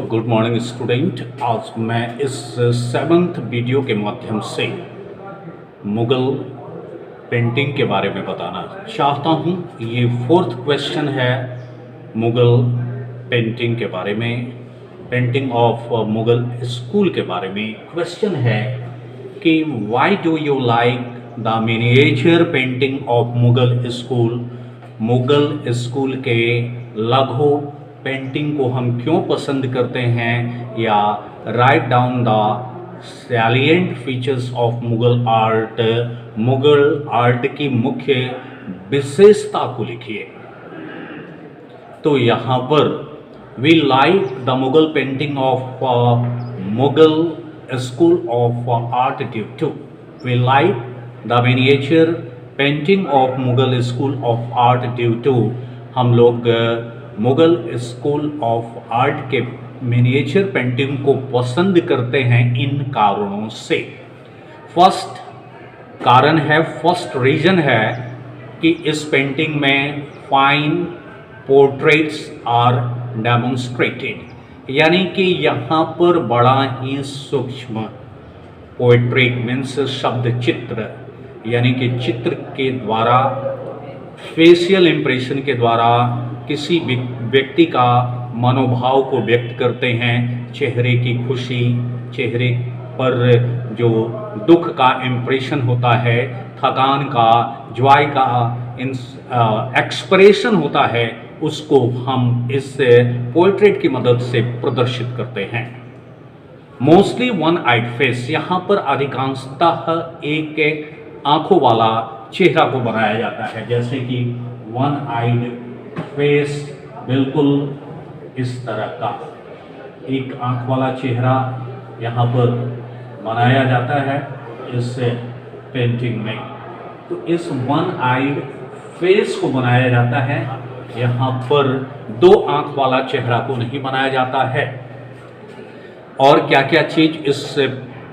Good morning student. आज मैं इस सेवन्थ वीडियो के माध्यम से मुग़ल पेंटिंग के बारे में बताना चाहता हूँ। ये फोर्थ क्वेश्चन है मुग़ल पेंटिंग के बारे में, पेंटिंग ऑफ मुग़ल स्कूल के बारे में। क्वेश्चन है कि why do you like the miniature painting of Mughal school. Mughal school के लघु पेंटिंग को हम क्यों पसंद करते हैं, या write down the salient features of Mughal art. Mughal art की मुख्य विशेषता को लिखिए। तो यहाँ पर we like the Mughal painting of Mughal school of art due to. We like the miniature painting of Mughal school of art due to. हम लोग मुग़ल स्कूल ऑफ आर्ट के मिनिएचर पेंटिंग को पसंद करते हैं इन कारणों से। फर्स्ट कारण है, फर्स्ट रीज़न है कि इस पेंटिंग में फाइन पोर्ट्रेट्स आर डेमोन्स्ट्रेटेड, यानी कि यहाँ पर बड़ा ही सूक्ष्म पोएट्रिक मीन्स शब्द चित्र, यानी कि चित्र के द्वारा, फेशियल इम्प्रेशन के द्वारा किसी व्यक्ति का मनोभाव को व्यक्त करते हैं। चेहरे की खुशी, चेहरे पर जो दुख का इम्प्रेशन होता है, थकान का, जॉय का एक्सप्रेशन होता है, उसको हम इस पोर्ट्रेट की मदद से प्रदर्शित करते हैं। मोस्टली वन आइड फेस, यहाँ पर अधिकांशतः एक आंखों वाला चेहरा को बनाया जाता है, जैसे कि वन आइड फेस, बिल्कुल इस तरह का एक आंख वाला चेहरा यहाँ पर बनाया जाता है इस पेंटिंग में। तो इस वन आइड फेस को बनाया जाता है, यहाँ पर दो आंख वाला चेहरा को नहीं बनाया जाता है। और क्या क्या चीज़ इस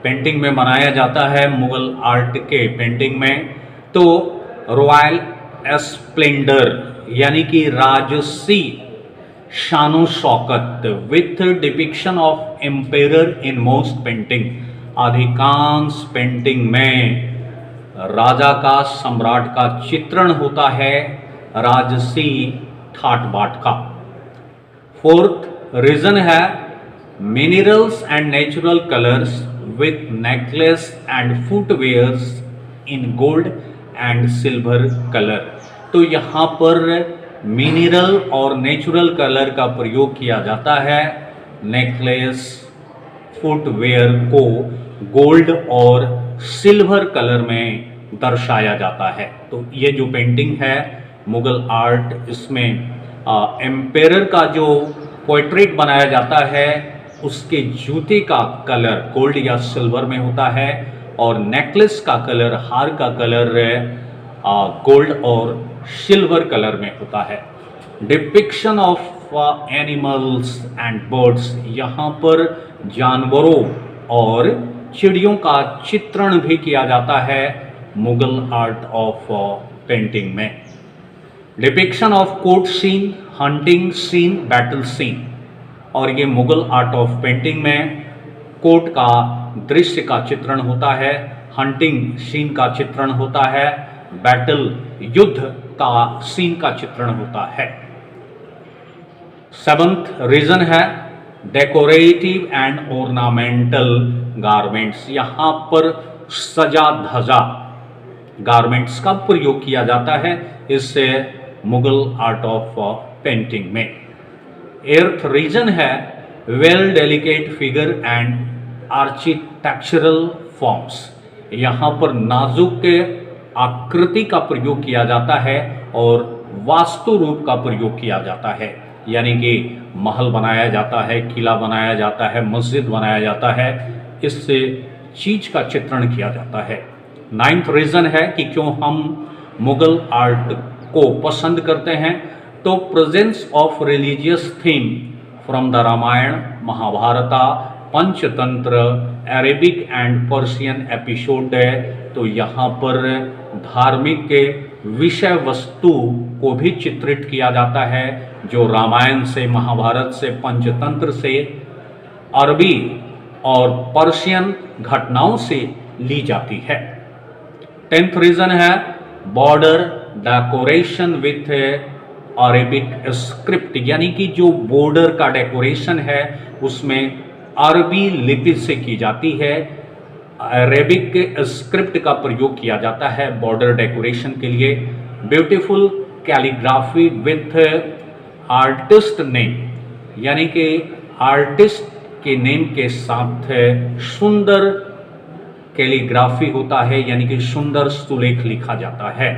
पेंटिंग में बनाया जाता है मुग़ल आर्ट के पेंटिंग में, तो रॉयल स्प्लेंडर, यानी कि राजसी शानो शौकत, with depiction of emperor in most painting. अधिकांश पेंटिंग में राजा का, सम्राट का चित्रण होता है, राजसी ठाट बाट का। फोर्थ रीजन है minerals and natural colours with necklace and footwears in gold and silver colour. तो यहाँ पर मिनरल और नेचुरल कलर का प्रयोग किया जाता है। नेकलेस, फुटवेयर को गोल्ड और सिल्वर कलर में दर्शाया जाता है। तो ये जो पेंटिंग है मुग़ल आर्ट, इसमें एम्पेरर का जो पोर्ट्रेट बनाया जाता है, उसके जूते का कलर गोल्ड या सिल्वर में होता है, और नेकलेस का कलर, हार का कलर गोल्ड और सिल्वर कलर में होता है। Depiction of animals and birds, यहाँ पर जानवरों और चिड़ियों का चित्रण भी किया जाता है मुग़ल आर्ट ऑफ पेंटिंग में। Depiction of court scene, hunting scene, battle scene. और ये मुग़ल आर्ट ऑफ पेंटिंग में कोर्ट का दृश्य का चित्रण होता है, हंटिंग सीन का चित्रण होता है, बैटल युद्ध का सीन का चित्रण होता है। सेवंथ रीजन है डेकोरेटिव एंड ऑर्नामेंटल गारमेंट्स। यहाँ पर सजा धजा गारमेंट्स का प्रयोग किया जाता है इस मुग़ल आर्ट ऑफ पेंटिंग में। एर्थ रीजन है well delicate figure and architectural forms. यहाँ पर नाजुक आकृति का प्रयोग किया जाता है और वास्तु रूप का प्रयोग किया जाता है, यानी कि महल बनाया जाता है, किला बनाया जाता है, मस्जिद बनाया जाता है, इससे चीज का चित्रण किया जाता है। नाइन्थ रीजन है कि क्यों हम मुग़ल आर्ट को पसंद करते हैं, तो presence of religious theme from the Ramayana, Mahabharata, Panchatantra, Arabic and Persian episode है। तो यहाँ पर धार्मिक विषय वस्तु को भी चित्रित किया जाता है, जो रामायण से, महाभारत से, पंचतंत्र से, अरबी और पर्शियन घटनाओं से ली जाती है। 10th रीजन है border decoration with Arabic script, यानी कि जो बॉर्डर का डेकोरेशन है उसमें अरबी लिपि से की जाती है, अरेबिक स्क्रिप्ट का प्रयोग किया जाता है बॉर्डर डेकोरेशन के लिए। Beautiful calligraphy with artist name, यानी कि आर्टिस्ट के नेम के साथ सुंदर कैलीग्राफी होता है, यानी कि सुंदर सुलेख लिखा जाता है।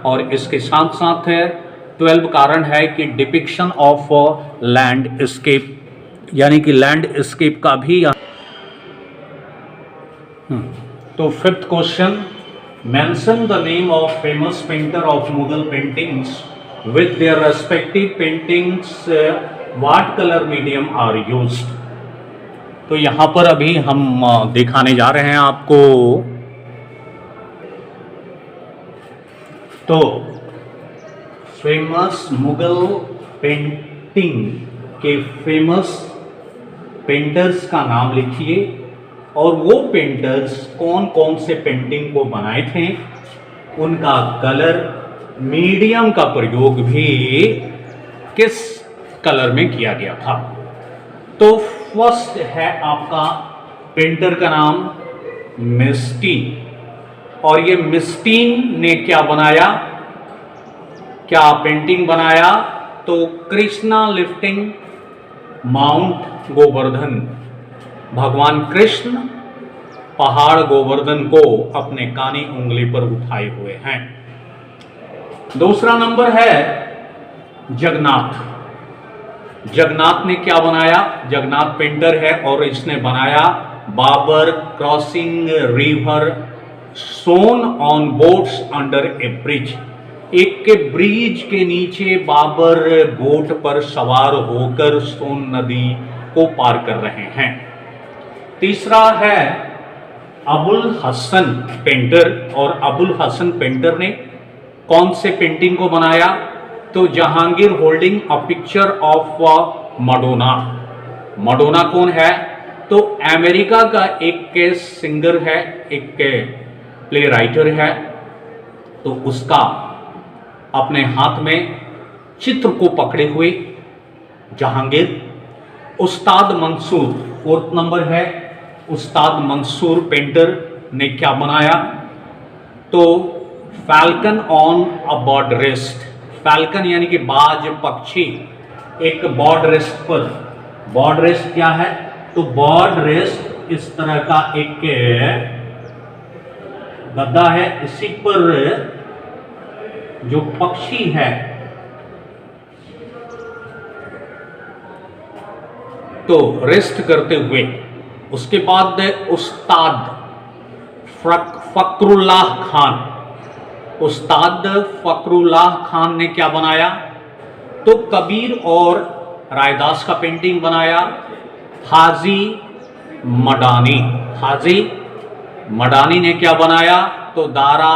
और इसके साथ साथ 12 कारण है कि डिपिक्शन ऑफ लैंडस्केप, यानी कि लैंडस्केप का भी तो 5th question, mention the name of famous painter of Mughal paintings with their respective paintings, what colour medium are used. तो यहां पर अभी हम दिखाने जा रहे हैं आपको। तो फेमस मुगल पेंटिंग के फेमस पेंटर्स का नाम लिखिए और वो पेंटर्स कौन कौन से पेंटिंग को बनाए थे, उनका कलर मीडियम का प्रयोग भी किस कलर में किया गया था। तो फर्स्ट है आपका पेंटर का नाम मिस्टीन, और ये मिस्टीन ने क्या बनाया, क्या पेंटिंग बनाया, तो कृष्णा लिफ्टिंग माउंट गोवर्धन, भगवान कृष्ण पहाड़ गोवर्धन को अपने कानी उंगली पर उठाए हुए हैं। दूसरा नंबर है जगन्नाथ। जगन्नाथ ने क्या बनाया, जगन्नाथ पेंटर है और इसने बनाया Babur crossing river Son on boats under a bridge, एक के ब्रिज के नीचे बाबर बोट पर सवार होकर सोन नदी को पार कर रहे हैं। तीसरा है अबुल हसन पेंटर, और अबुल हसन पेंटर ने कौन से पेंटिंग को बनाया, तो Jahangir holding a picture of Madonna. Madonna कौन है, तो अमेरिका का एक सिंगर है, एक प्ले राइटर है, तो उसका अपने हाथ में चित्र को पकड़े हुए जहांगीर। उस्ताद मंसूर 4th नंबर है, उस्ताद मंसूर पेंटर ने क्या बनाया, तो falcon on a bird rest. Falcon यानी कि बाज पक्षी एक बर्ड रेस्ट पर, बर्ड रेस्ट क्या है, तो बर्ड रेस्ट इस तरह का एक गद्दा है, इसी पर जो पक्षी है तो रेस्ट करते हुए। उसके बाद उस्ताद फकरुल्लाह खान, उस्ताद फकरुल्लाह खान ने क्या बनाया, तो कबीर और रायदास का पेंटिंग बनाया। हाजी मडानी, हाजी मडानी ने क्या बनाया, तो दारा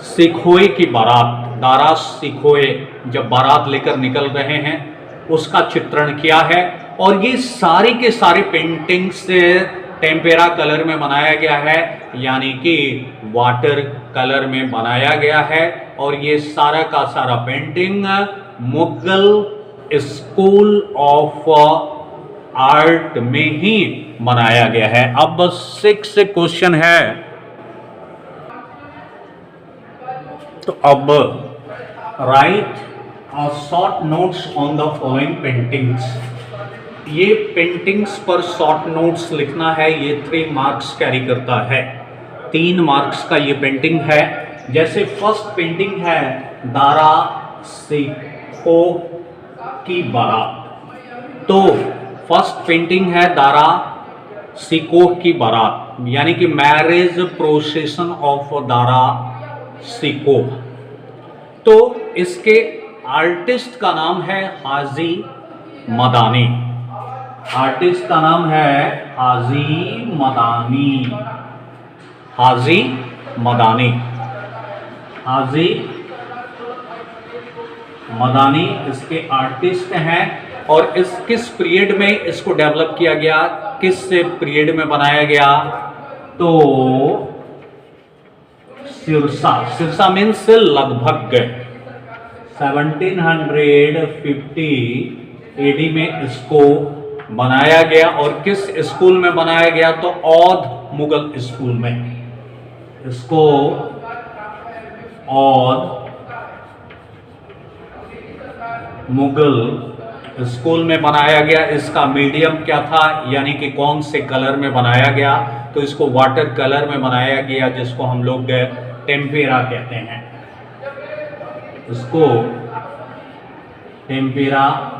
सिखोए की बारात, दारा सिखोए जब बारात लेकर निकल रहे हैं उसका चित्रण किया है। और ये सारे के सारे पेंटिंग्स टेम्पेरा कलर में बनाया गया है, यानी कि वाटर कलर में बनाया गया है। और ये सारा का सारा painting Mughal school of art में ही बनाया गया है। अब 6 क्वेश्चन है, तो अब right short notes on the following paintings. ये पेंटिंग्स पर शॉर्ट नोट्स लिखना है, ये 3 मार्क्स कैरी करता है, 3 मार्क्स का ये पेंटिंग है। जैसे फर्स्ट पेंटिंग है दारा सिखो की बारात, तो फर्स्ट पेंटिंग है दारा सिकोह की बारात, यानी कि marriage procession of Dara Shikoh. तो इसके आर्टिस्ट का नाम है हाजी मदानी, आर्टिस्ट का नाम है हाजी मदानी, हाजी मदानी। हाजी मदानी इसके आर्टिस्ट हैं। और इस किस पीरियड में इसको डेवलप किया गया, किस पीरियड में बनाया गया, तो सिरसा, सिरसा मीन्स लगभग 1750 एडी में इसको बनाया गया। और किस स्कूल में बनाया गया, तो औध मुगल स्कूल में इसको औध मुगल स्कूल में बनाया गया। इसका मीडियम क्या था, यानी कि कौन से कलर में बनाया गया, तो इसको वाटर कलर में बनाया गया, जिसको हम लोग टेम्पेरा कहते हैं। इसको टेम्पेरा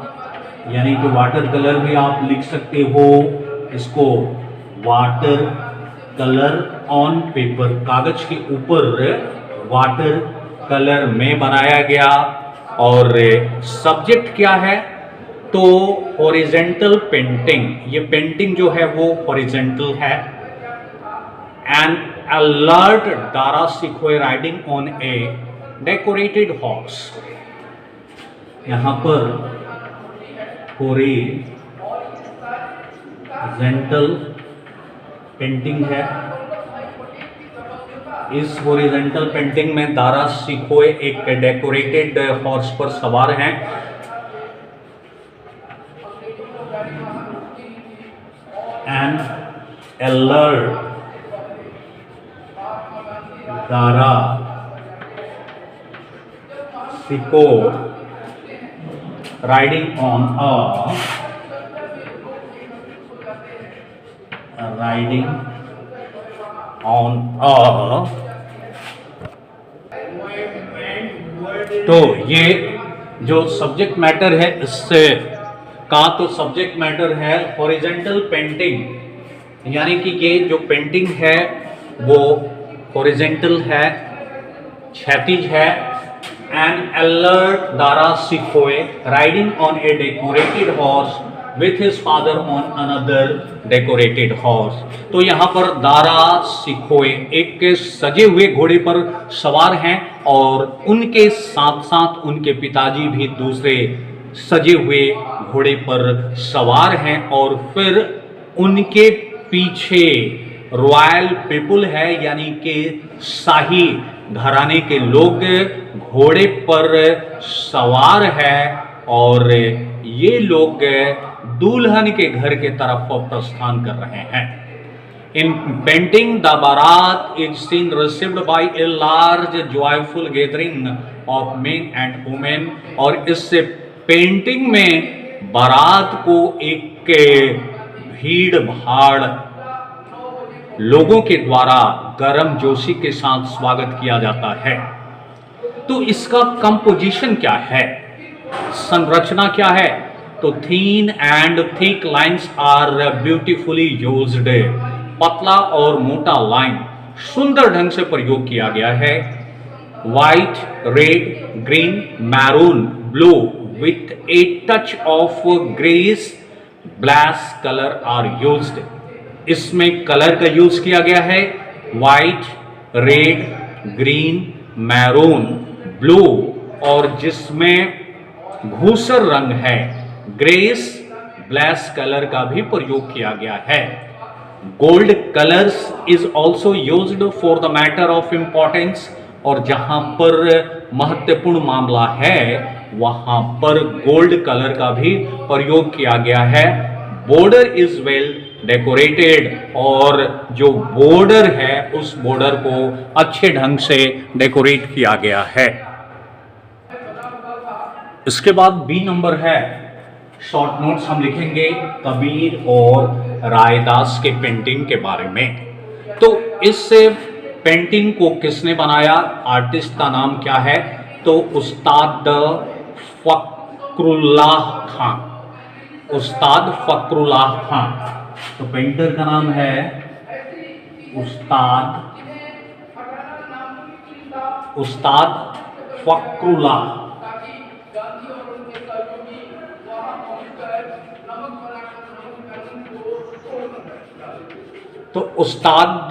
यानी कि वाटर कलर भी आप लिख सकते हो। इसको वाटर कलर ऑन पेपर, कागज के ऊपर वाटर कलर में बनाया गया। और सब्जेक्ट क्या है, तो हॉरिजेंटल पेंटिंग, ये पेंटिंग जो है वो हॉरिजेंटल है। An alert Dara Shikoh riding on a decorated horse, यहां पर हॉरिजेंटल पेंटिंग है। इस हॉरिजेंटल पेंटिंग में दारा सिखोए एक डेकोरेटेड हॉर्स पर सवार हैं। N alert Dara सिको riding on a तो ये जो सब्जेक्ट मैटर है इससे का, तो सब्जेक्ट मैटर है हॉरिजेंटल पेंटिंग, यानी कि ये जो पेंटिंग है वो हॉरिजेंटल है, क्षैतिज है। An alert Dara Sikhoe riding on a decorated horse with his father on another decorated horse। तो यहाँ पर दारा सिखोए एक सजे हुए घोड़े पर सवार हैं और उनके साथ साथ उनके पिताजी भी दूसरे सजे हुए घोड़े पर सवार हैं। और फिर उनके पीछे रॉयल पीपुल है, यानी कि शाही घराने के लोग घोड़े पर सवार है और ये लोग दुल्हन के घर के तरफ प्रस्थान कर रहे हैं। इन पेंटिंग द बारात is seen received by a large joyful gathering of main and women. और इस पेंटिंग में बारात को एक भीड़ भाड़ लोगों के द्वारा गर्म जोशी के साथ स्वागत किया जाता है। तो इसका कंपोजिशन क्या है, संरचना क्या है, तो thin and thick lines are beautifully used. पतला और मोटा लाइन सुंदर ढंग से प्रयोग किया गया है। White, red, green, maroon, blue with a touch of grace black colour are used. इसमें कलर का यूज किया गया है, white, red, green, maroon, blue, और जिसमें घूसर रंग है, ग्रेस ब्लैक कलर का भी प्रयोग किया गया है। Gold colours is also used for the matter of importance. और जहां पर महत्वपूर्ण मामला है वहां पर गोल्ड कलर का भी प्रयोग किया गया है। बॉर्डर इज वेल डेकोरेटेड, और जो बॉर्डर है उस बॉर्डर को अच्छे ढंग से डेकोरेट किया गया है। इसके बाद बी नंबर है, शॉर्ट नोट्स हम लिखेंगे कबीर और रायदास के पेंटिंग के बारे में। तो इस पेंटिंग को किसने बनाया, आर्टिस्ट का नाम क्या है, तो उस्ताद फकरुल्लाह खान, उस्ताद फकरुल्लाह खान। तो पेंटर का नाम है उस्ताद फकरुल्लाह। तो उस्ताद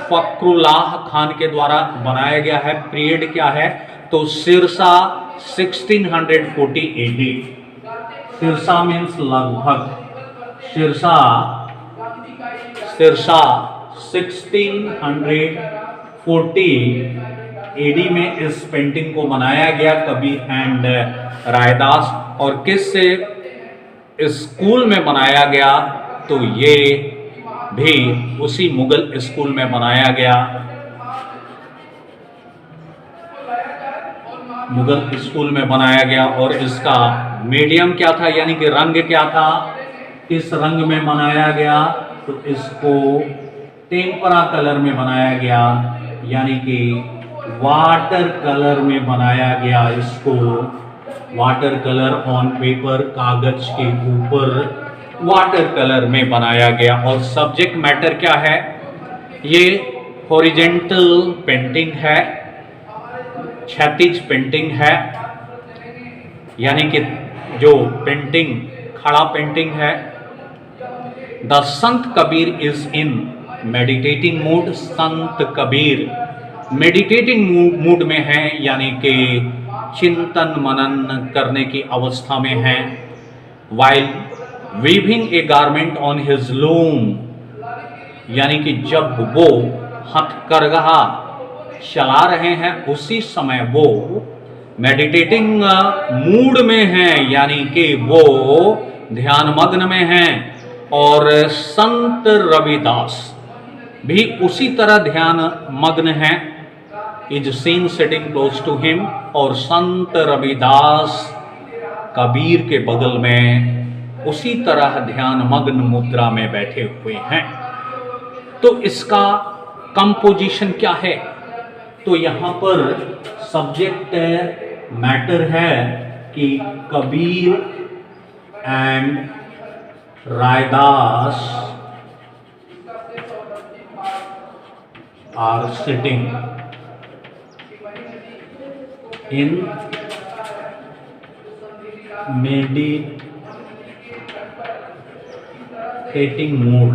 फखरुल्लाह खान के द्वारा बनाया गया है। पीरियड क्या है? तो सिरसा 1640 AD। सिरसा मीन्स लगभग, सिरसा 1640 AD में इस पेंटिंग को बनाया गया, कबीर एंड रायदास। और किस स्कूल में बनाया गया? तो ये भी उसी मुगल स्कूल में बनाया गया, मुगल स्कूल में बनाया गया। और इसका मीडियम क्या था, यानी कि रंग क्या था? इस रंग में बनाया गया, तो इसको टेम्परा कलर में बनाया गया, यानी कि वाटर कलर में बनाया गया। इसको वाटर कलर ऑन पेपर, कागज के ऊपर वाटर कलर में बनाया गया। और सब्जेक्ट मैटर क्या है? ये हॉरिजेंटल पेंटिंग है, क्षैतिज पेंटिंग है, यानी कि जो पेंटिंग खड़ा पेंटिंग है। The Sant Kabir is in meditating mood. Sant Kabir meditating mood में है, यानी कि चिंतन मनन करने की अवस्था में है। While weaving A garment on his loom, यानी कि जब वो हथकरघा चला रहे हैं उसी समय वो मेडिटेटिंग मूड में हैं, यानी कि वो ध्यानमग्न में हैं। और संत रविदास भी उसी तरह ध्यानमग्न हैं। Is seen sitting close to him, और संत रविदास कबीर के बगल में उसी तरह ध्यानमग्न मुद्रा में बैठे हुए हैं। तो इसका कंपोजिशन क्या है? तो यहां पर सब्जेक्ट मैटर है कि Kabir and Raidas are sitting in meditating mood.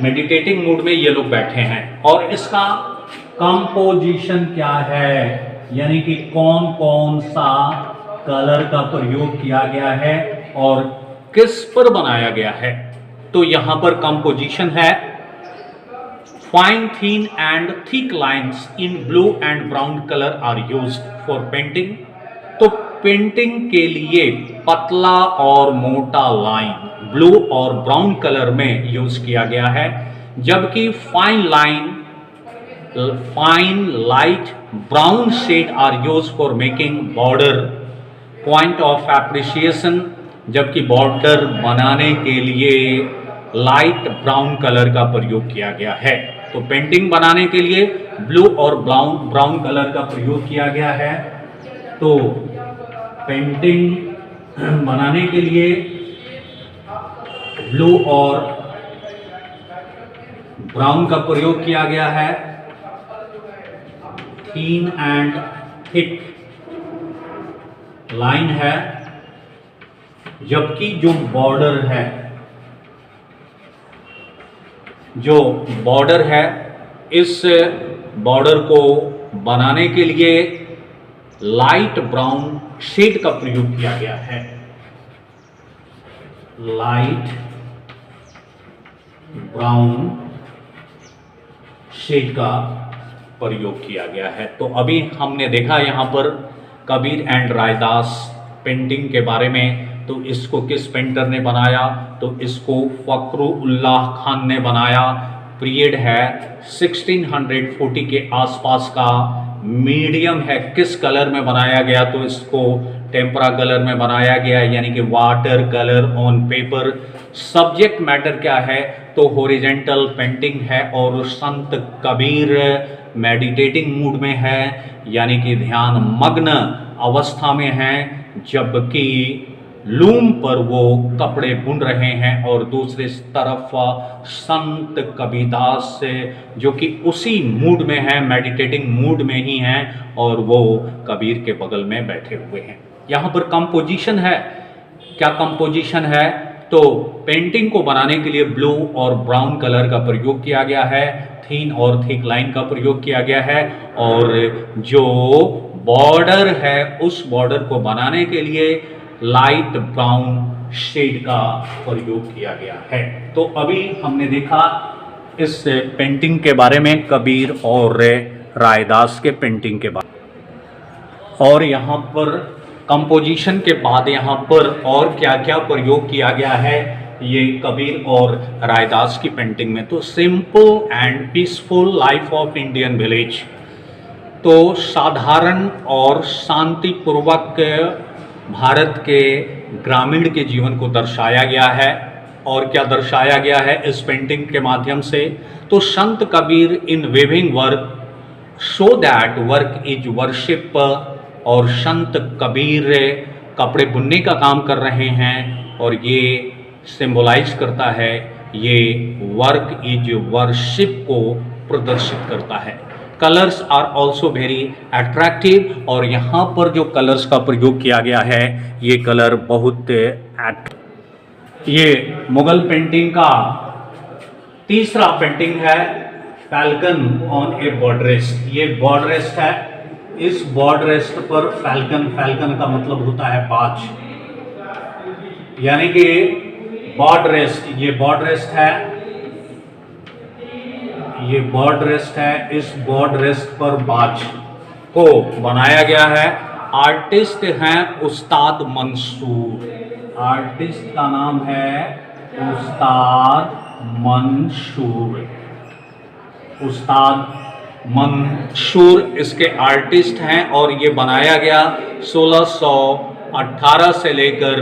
Meditating mood में ये लोग बैठे हैं। और इसका कंपोजिशन क्या है, यानी कि कौन कौन सा कलर का प्रयोग किया गया है और किस पर बनाया गया है? तो यहां पर कंपोजिशन है fine thin and thick lines in blue and brown colour are used for painting. तो पेंटिंग के लिए पतला और मोटा लाइन ब्लू और ब्राउन कलर में यूज किया गया है, जबकि fine light brown shade are use for making border point of appreciation. जबकि बॉर्डर बनाने के लिए लाइट ब्राउन कलर का प्रयोग किया गया है। तो पेंटिंग बनाने के लिए ब्लू और ब्राउन कलर का प्रयोग किया गया है। तो पेंटिंग बनाने के लिए ब्लू और ब्राउन का प्रयोग किया गया है। थीन एंड थिक लाइन है, जबकि जो बॉर्डर है इस बॉर्डर को बनाने के लिए लाइट ब्राउन शेड का प्रयोग किया गया है। लाइट ब्राउन शेड का प्रयोग किया गया है। तो अभी हमने देखा यहां पर कबीर एंड रायदास पेंटिंग के बारे में। तो इसको किस पेंटर ने बनाया? तो इसको फखरुल्लाह खान ने बनाया। पीरियड है 1640 के आसपास का। मीडियम है किस कलर में बनाया गया? तो इसको टेम्परा कलर में बनाया गया, यानी कि water colour on paper. Subject matter क्या है? तो हॉरिजेंटल पेंटिंग है। और संत कबीर मेडिटेटिंग मूड में है, यानी कि ध्यान मग्न अवस्था में है, जबकि लूम पर वो कपड़े बुन रहे हैं। और दूसरी तरफ संत कबीरदास जो कि उसी मूड में है, मेडिटेटिंग मूड में ही हैं, और वो कबीर के बगल में बैठे हुए हैं। यहाँ पर कंपोजिशन है। क्या कंपोजिशन है? तो पेंटिंग को बनाने के लिए ब्लू और ब्राउन कलर का प्रयोग किया गया है, थीन और थिक लाइन का प्रयोग किया गया है, और जो बॉर्डर है उस बॉर्डर को बनाने के लिए लाइट ब्राउन शेड का प्रयोग किया गया है। तो अभी हमने देखा इस पेंटिंग के बारे में, कबीर और रायदास के पेंटिंग के बारे में, और यहाँ पर कंपोजिशन के बाद यहाँ पर और क्या क्या प्रयोग किया गया है ये कबीर और रायदास की पेंटिंग में। तो simple and peaceful life of Indian village, तो साधारण और शांतिपूर्वक भारत के ग्रामीण के जीवन को दर्शाया गया है। और क्या दर्शाया गया है इस पेंटिंग के माध्यम से? तो Sant Kabir in weaving work show that work is worship, और संत कबीर कपड़े बुनने का काम कर रहे हैं और ये सिंबलाइज करता है, ये वर्क इज वर्शिप को प्रदर्शित करता है। Colours are also very attractive, और यहाँ पर जो कलर्स का प्रयोग किया गया है ये कलर बहुत ये मुगल पेंटिंग का तीसरा पेंटिंग है, फैल्कन ऑन ए बॉर्डरेस्ट। ये बॉर्डरेस्ट है, इस बॉर्डरेस्ट पर फैल्कन, फैल्कन का मतलब होता है बाज, यानी कि बॉर्डरेस्ट, ये बॉर्डरेस्ट है, ये बॉर्डरेस्ट है, इस बॉर्डरेस्ट पर बाज को बनाया गया है। आर्टिस्ट हैं उस्ताद मंसूर, आर्टिस्ट का नाम है उस्ताद मंसूर, उस्ताद मंसूर इसके आर्टिस्ट हैं, और ये बनाया गया 1618 से लेकर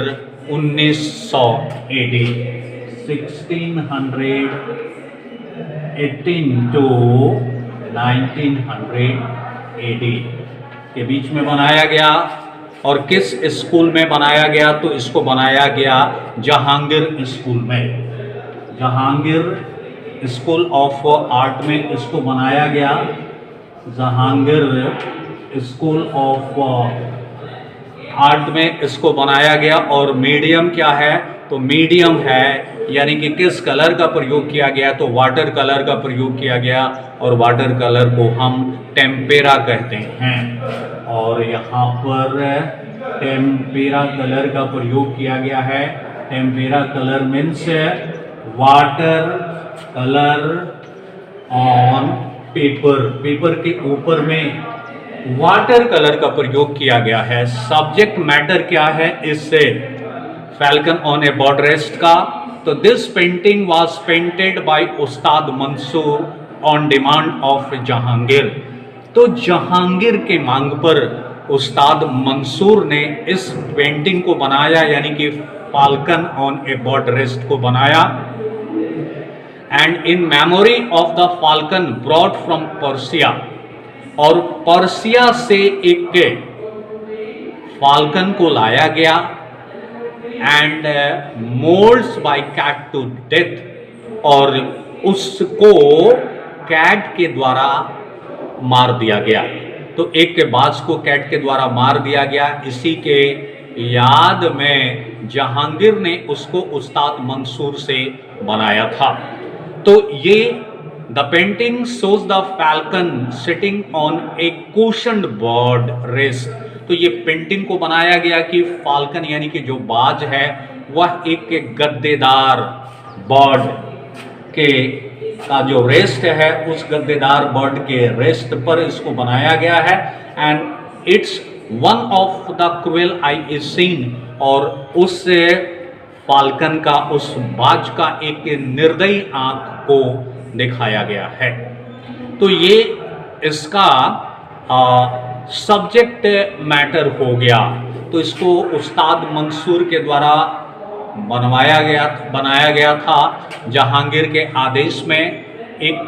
1900 AD, 1618 to 1900 AD के बीच में बनाया गया। और किस स्कूल में बनाया गया? तो इसको बनाया गया जहांगीर स्कूल में, जहांगीर स्कूल ऑफ आर्ट में इसको बनाया गया, जहांगीर स्कूल ऑफ आर्ट में इसको बनाया गया। और मीडियम क्या है? तो मीडियम है, यानी कि किस कलर का प्रयोग किया गया? तो वाटर कलर का प्रयोग किया गया, और वाटर कलर को हम टेम्पेरा कहते हैं। और यहाँ पर टेम्पेरा कलर का प्रयोग किया गया है। Tempera colour means water colour on paper, paper के ऊपर में वाटर कलर का प्रयोग किया गया है। सब्जेक्ट मैटर क्या है इससे फैल्कन ऑन ए बॉर्डरेस्ट का? तो this painting was painted by Ustad Mansur on demand of Jahangir. तो जहांगीर के मांग पर उस्ताद मंसूर ने इस पेंटिंग को बनाया, यानी कि फाल्कन ऑन ए बॉर्डरेस्ट को बनाया। And in memory of the falcon brought from Persia, और पर्सिया से एक फाल्कन को लाया गया, and mauled by cat to death, और उसको कैट के द्वारा मार दिया गया। तो एक के बाज को कैट के द्वारा मार दिया गया। इसी के याद में जहांगीर ने उसको उस्ताद मंसूर से बनाया था। तो ये the painting shows the falcon sitting on A cushioned bird rest. तो ये पेंटिंग को बनाया गया कि फाल्कन यानी कि जो बाज है वह एक गद्देदार बर्ड के का जो रेस्ट है उस गद्देदार बर्ड के रेस्ट पर इसको बनाया गया है। And it's one of the quail I is seen, और उस फाल्कन का, उस बाज का एक निर्दयी आंख को दिखाया गया है। तो ये इसका सब्जेक्ट मैटर हो गया। तो इसको उस्ताद मंसूर के द्वारा बनाया गया था जहांगीर के आदेश में। एक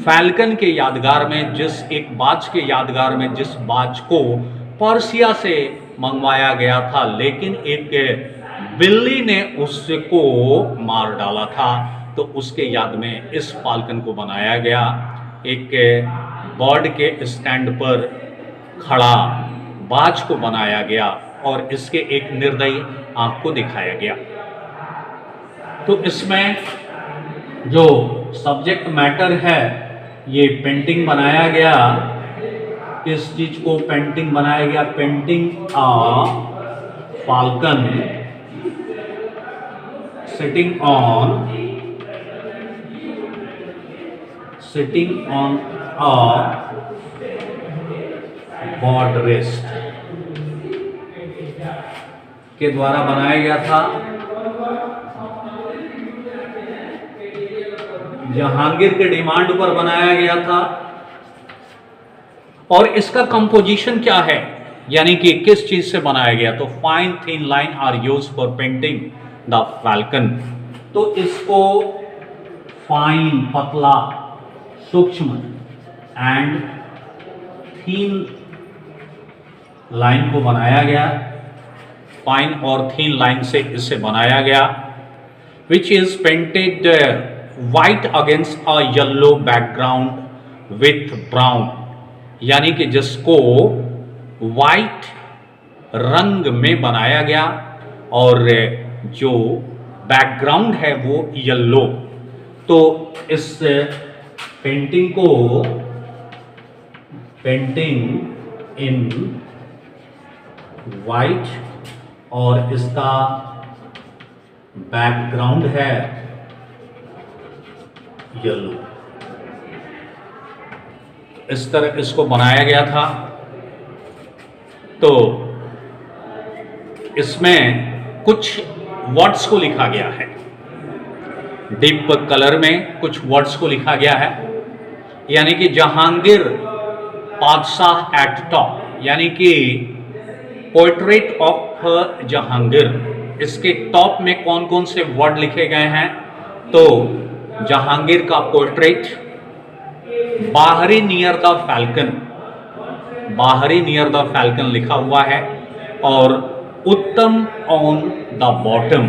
फैल्कन के यादगार में, एक बाज के यादगार में, जिस बाज को पर्सिया से मंगवाया गया था, लेकिन एक बिल्ली ने उसको मार डाला था, तो उसके याद में इस फाल्कन को बनाया गया। एक बर्ड के स्टैंड पर खड़ा बाज को बनाया गया और इसके एक निर्दयी आंख को दिखाया गया। तो इसमें जो सब्जेक्ट मैटर है, ये पेंटिंग बनाया गया, किस चीज को पेंटिंग बनाया गया? Painting a falcon sitting on a bird rest के द्वारा बनाया गया था। जहांगीर के डिमांड पर बनाया गया था। और इसका कंपोजिशन क्या है, यानी कि किस चीज से बनाया गया? तो fine thin line are used for painting the falcon. तो इसको फाइन पतला, सूक्ष्म एंड थीन लाइन को बनाया गया, फाइन और थीन लाइन से इसे बनाया गया, which is painted white against a yellow background with brown, यानी कि जिसको व्हाइट रंग में बनाया गया और जो बैकग्राउंड है वो येलो। तो इस पेंटिंग को पेंटिंग इन व्हाइट और इसका बैकग्राउंड है येलो, इस तरह इसको बनाया गया था। तो इसमें कुछ वर्ड्स को लिखा गया है, डीप कलर में कुछ वर्ड्स को लिखा गया है, यानी कि जहांगीर बादशाह एट टॉप, यानी कि पोर्ट्रेट ऑफ जहांगीर, इसके टॉप में कौन कौन से वर्ड लिखे गए हैं? तो जहांगीर का पोर्ट्रेट, बाहरी नियर द फैल्कन, बाहरी नियर द फैल्कन लिखा हुआ है, और उत्तम ऑन द बॉटम,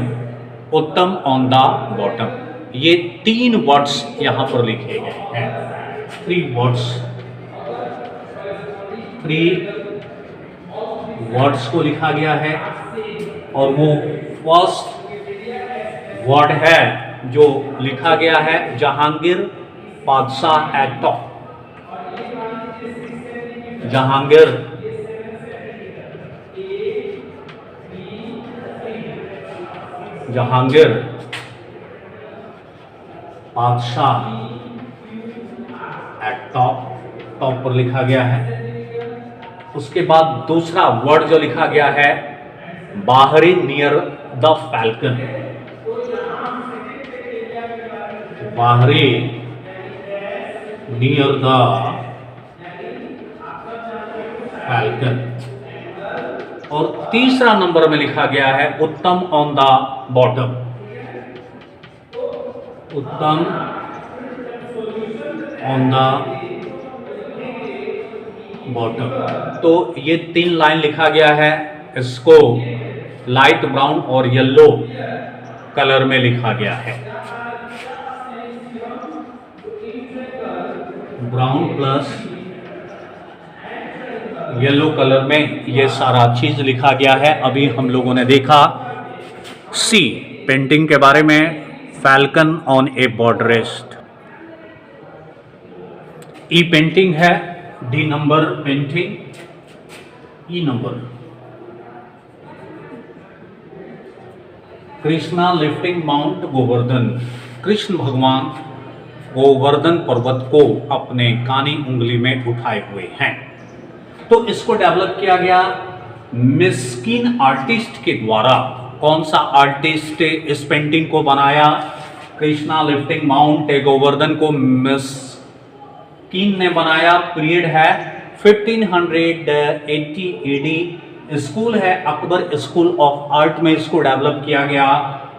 उत्तम ऑन द बॉटम, ये 3 वर्ड्स यहां पर लिखे गए हैं। 3 वर्ड्स को लिखा गया है, और वो फर्स्ट वर्ड है जो लिखा गया है जहांगीर बादशाह एट टॉप, जहांगीर बादशाह एट टॉप, टॉप पर लिखा गया है। उसके बाद दूसरा वर्ड जो लिखा गया है, बाहरी नियर द फैल्कन, बाहरी नियर द फैल्कन, और तीसरा नंबर में लिखा गया है उत्तम ऑन द बॉटम, उत्तम ऑन द बॉटम। तो ये 3 लाइन लिखा गया है, इसको लाइट ब्राउन और येलो कलर में लिखा गया है, ब्राउन प्लस येलो कलर में ये सारा चीज लिखा गया है। अभी हम लोगों ने देखा सी पेंटिंग के बारे में, falcon on a bird rest. E painting है, D number painting, E number Krishna lifting mount Govardhan, Krishna भगवान गोवर्धन पर्वत को अपने कानी उंगली में उठाए हुए हैं। तो इसको डेवलप किया गया मिस्किन आर्टिस्ट के द्वारा। कौन सा आर्टिस्ट इस पेंटिंग को बनाया? कृष्णा लिफ्टिंग माउंट गोवर्धन को मिस्किन ने बनाया। पीरियड है 1580 एडी। स्कूल है अकबर स्कूल ऑफ आर्ट में इसको डेवलप किया गया।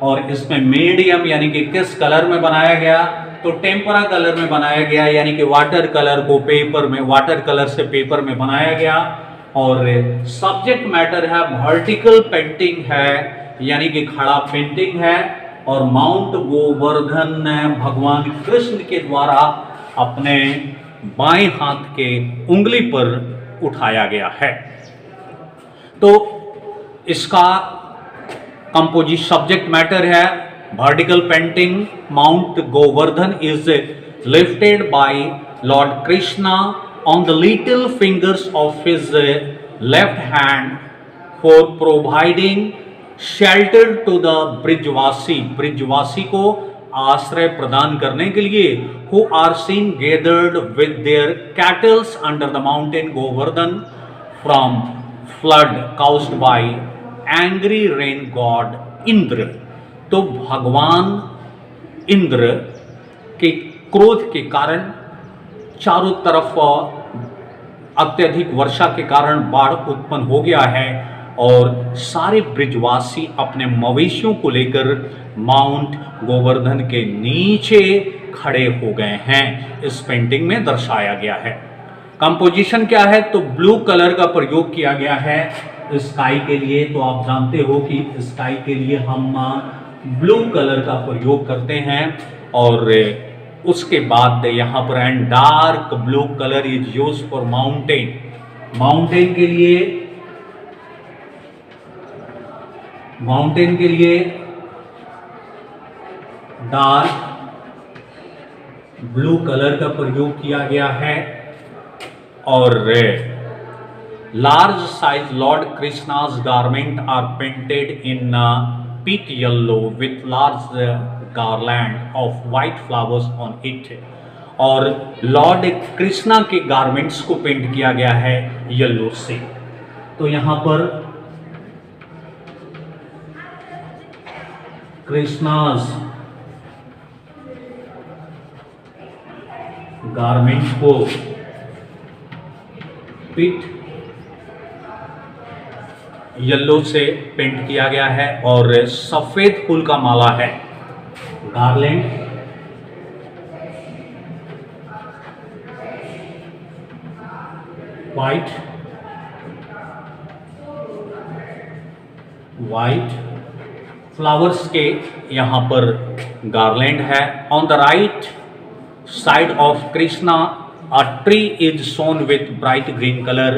और इसमें मीडियम यानी कि किस कलर में बनाया गया? तो टेम्परा कलर में बनाया गया, यानी कि वाटर कलर को पेपर में, वाटर कलर से पेपर में बनाया गया। और सब्जेक्ट मैटर है वर्टिकल पेंटिंग है, यानी कि खड़ा पेंटिंग है। और माउंट गोवर्धन भगवान कृष्ण के द्वारा अपने बाएं हाथ के उंगली पर उठाया गया है। तो इसका कंपोजिशन सब्जेक्ट मैटर है Vertical painting, Mount Govardhan is lifted by Lord Krishna on the little fingers of his left hand for providing shelter to the Brijwasi, Brijwasi को आश्रय प्रदान करने के लिए, who are seen gathered with their cattle under the mountain Govardhan from flood caused by angry rain god Indra. तो भगवान इंद्र के क्रोध के कारण चारों तरफ अत्यधिक वर्षा के कारण बाढ़ उत्पन्न हो गया है और सारे ब्रिजवासी अपने मवेशियों को लेकर माउंट गोवर्धन के नीचे खड़े हो गए हैं। इस पेंटिंग में दर्शाया गया है। कंपोजिशन क्या है, तो ब्लू कलर का प्रयोग किया गया है स्काई के लिए। तो आप जानते हो कि स्काई के लिए हम ब्लू कलर का प्रयोग करते हैं और उसके बाद यहाँ पर and dark blue colour is use for mountain. Mountain के लिए डार्क ब्लू कलर का प्रयोग किया गया है और large size lord Krishna's garment are painted in peach yellow with large garland of white flowers on it. और लॉर्ड कृष्णा के गारमेंट्स को पेंट किया गया है येलो से। तो यहां पर कृष्णाज गारमेंट को पीच येलो से पेंट किया गया है और सफेद फूल का माला है गार्लैंड। वाइट फ्लावर्स के यहाँ पर गार्लैंड है। On the right side of Krishna a tree is seen with bright green colour.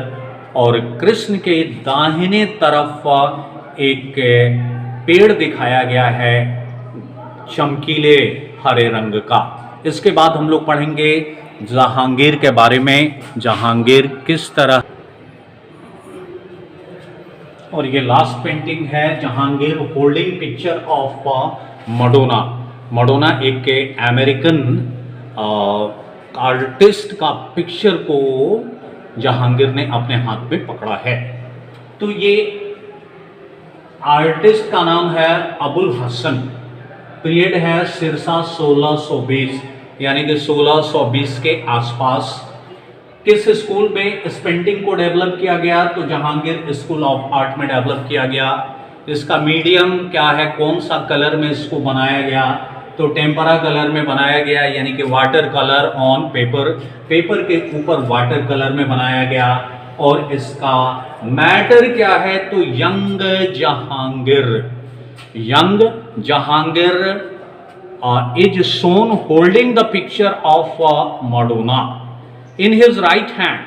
और कृष्ण के दाहिने तरफ एक पेड़ दिखाया गया है चमकीले हरे रंग का। इसके बाद हम लोग पढ़ेंगे जहांगीर के बारे में, जहांगीर किस तरह। और ये लास्ट पेंटिंग है Jahangir holding picture of Madonna. Madonna एक अमेरिकन आर्टिस्ट का पिक्चर को जहांगीर ने अपने हाथ में पकड़ा है। तो ये आर्टिस्ट का नाम है अबुल हसन। पीरियड है सिरसा 1620 यानी कि 1620 के आसपास। किस स्कूल में इस पेंटिंग को डेवलप किया गया, तो जहांगीर स्कूल ऑफ आर्ट में डेवलप किया गया। इसका मीडियम क्या है, कौन सा कलर में इसको बनाया गया, तो टेम्परा कलर में बनाया गया यानी कि water colour on paper, paper के ऊपर वाटर कलर में बनाया गया। और इसका मैटर क्या है, तो young Jahangir is shown holding the picture of Madonna in his right hand.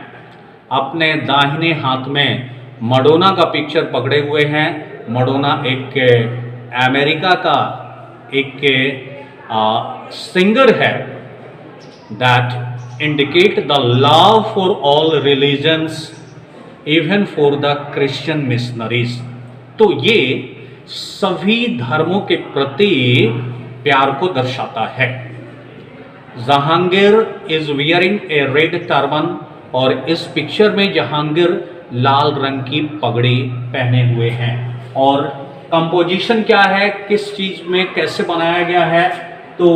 अपने दाहिने हाथ में मडोना का पिक्चर पकड़े हुए हैं। मडोना एक अमेरिका का एक सिंगर है that indicate the love for all religions even for the Christian missionaries. तो ये सभी धर्मों के प्रति प्यार को दर्शाता है। Jahangir is wearing A red turban और इस पिक्चर में जहांगीर लाल रंग की पगड़ी पहने हुए हैं। और कंपोजिशन क्या है, किस चीज में कैसे बनाया गया है, तो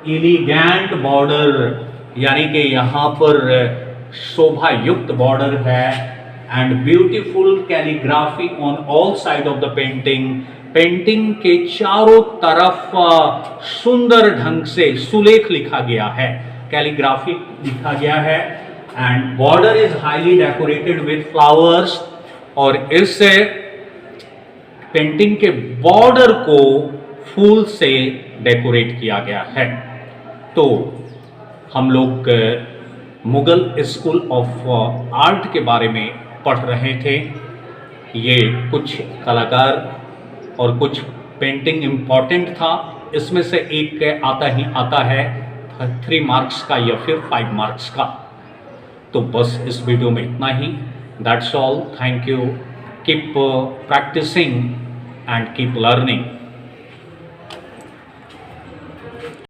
एलिगेंट बॉर्डर यानी कि यहाँ पर शोभा युक्त बॉर्डर है and beautiful calligraphy on all side of the painting. Painting के चारों तरफ सुंदर ढंग से सुलेख लिखा गया है, कैलीग्राफी लिखा गया है and border is highly decorated with flowers. और इस पेंटिंग के बॉर्डर को फूल से डेकोरेट किया गया है। तो हम लोग मुगल स्कूल ऑफ आर्ट के बारे में पढ़ रहे थे। ये कुछ कलाकार और कुछ पेंटिंग इम्पॉर्टेंट था, इसमें से एक आता ही आता है 3 मार्क्स का या फिर 5 मार्क्स का। तो बस इस वीडियो में इतना ही। That's all, thank you, keep practising and keep learning.